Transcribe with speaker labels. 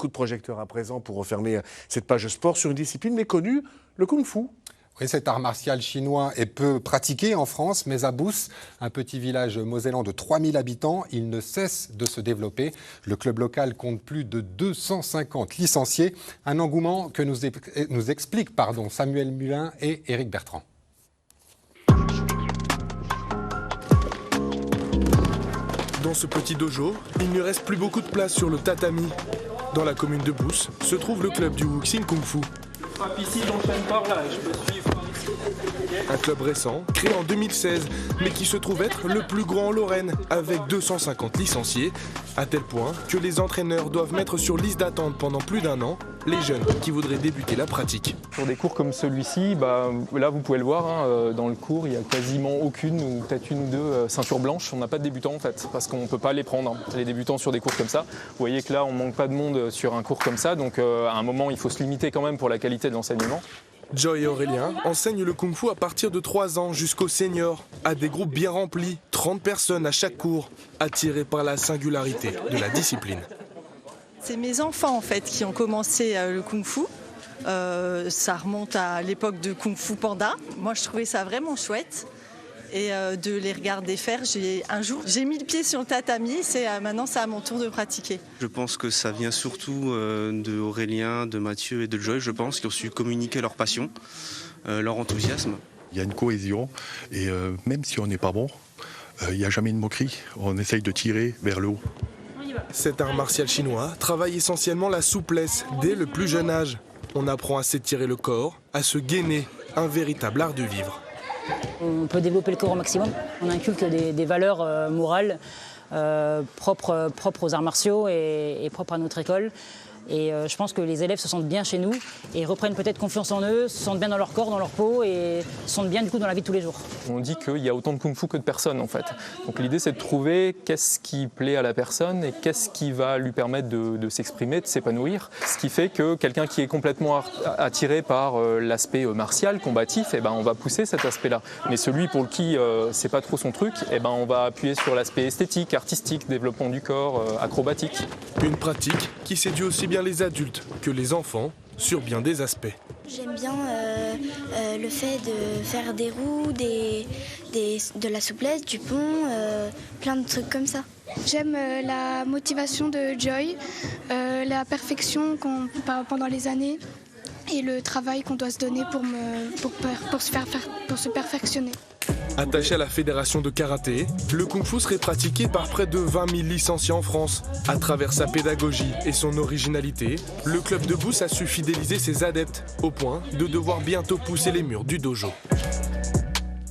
Speaker 1: Coup de projecteur à présent pour refermer cette page sport sur une discipline méconnue, le kung-fu.
Speaker 2: Oui, cet art martial chinois est peu pratiqué en France, mais à Bous, un petit village mosellan de 3000 habitants, il ne cesse de se développer. Le club local compte plus de 250 licenciés, un engouement que nous expliquent Samuel Mulin et Éric Bertrand.
Speaker 3: Dans ce petit dojo, il ne reste plus beaucoup de place sur le tatami. Dans la commune de Bous se trouve le club du Wuxing Kung Fu.
Speaker 4: Frappe ici, j'enchaîne par là et je peux suivre.
Speaker 3: Un club récent, créé en 2016, mais qui se trouve être le plus grand en Lorraine, avec 250 licenciés, à tel point que les entraîneurs doivent mettre sur liste d'attente pendant plus d'1 an les jeunes qui voudraient débuter la pratique.
Speaker 5: Sur des cours comme celui-ci, là vous pouvez le voir, dans le cours il n'y a quasiment aucune ou peut-être une ou deux ceintures blanches. On n'a pas de débutants en fait, parce qu'on ne peut pas les prendre, les débutants sur des cours comme ça. Vous voyez que là on ne manque pas de monde sur un cours comme ça, donc à un moment il faut se limiter quand même pour la qualité de l'enseignement.
Speaker 3: Joy et Aurélien enseignent le kung-fu à partir de 3 ans jusqu'au senior, à des groupes bien remplis, 30 personnes à chaque cours, attirés par la singularité de la discipline.
Speaker 6: C'est mes enfants en fait qui ont commencé le kung-fu. Ça remonte à l'époque de Kung Fu Panda. Moi je trouvais ça vraiment chouette. Et de les regarder faire, un jour j'ai mis le pied sur le tatami, maintenant c'est à mon tour de pratiquer.
Speaker 7: Je pense que ça vient surtout de Aurélien, de Mathieu et de Joy, je pense, qui ont su communiquer leur passion, leur enthousiasme.
Speaker 8: Il y a une cohésion et même si on n'est pas bon, il n'y a jamais de moquerie, on essaye de tirer vers le haut.
Speaker 3: Cet art martial chinois travaille essentiellement la souplesse dès le plus jeune âge. On apprend à s'étirer le corps, à se gainer, un véritable art de vivre.
Speaker 9: On peut développer le corps au maximum. On inculque des valeurs morales propres aux arts martiaux et propres à notre école. Et je pense que les élèves se sentent bien chez nous et reprennent peut-être confiance en eux, se sentent bien dans leur corps, dans leur peau et se sentent bien du coup dans la vie de tous les jours.
Speaker 5: On dit qu'il y a autant de kung-fu que de personnes en fait. Donc l'idée c'est de trouver qu'est-ce qui plaît à la personne et qu'est-ce qui va lui permettre de s'exprimer, de s'épanouir. Ce qui fait que quelqu'un qui est complètement attiré par l'aspect martial, combatif, on va pousser cet aspect-là. Mais celui pour qui c'est pas trop son truc, on va appuyer sur l'aspect esthétique, artistique, développement du corps, acrobatique.
Speaker 3: Une pratique qui séduit aussi bien les adultes que les enfants sur bien des aspects.
Speaker 10: J'aime bien le fait de faire des roues, de la souplesse, du pont, plein de trucs comme ça.
Speaker 11: J'aime la motivation de Joy, la perfection pendant les années et le travail qu'on doit se donner pour se perfectionner.
Speaker 3: Attaché à la fédération de karaté, le kung-fu serait pratiqué par près de 20 000 licenciés en France. À travers sa pédagogie et son originalité, le club de Bous a su fidéliser ses adeptes, au point de devoir bientôt pousser les murs du dojo.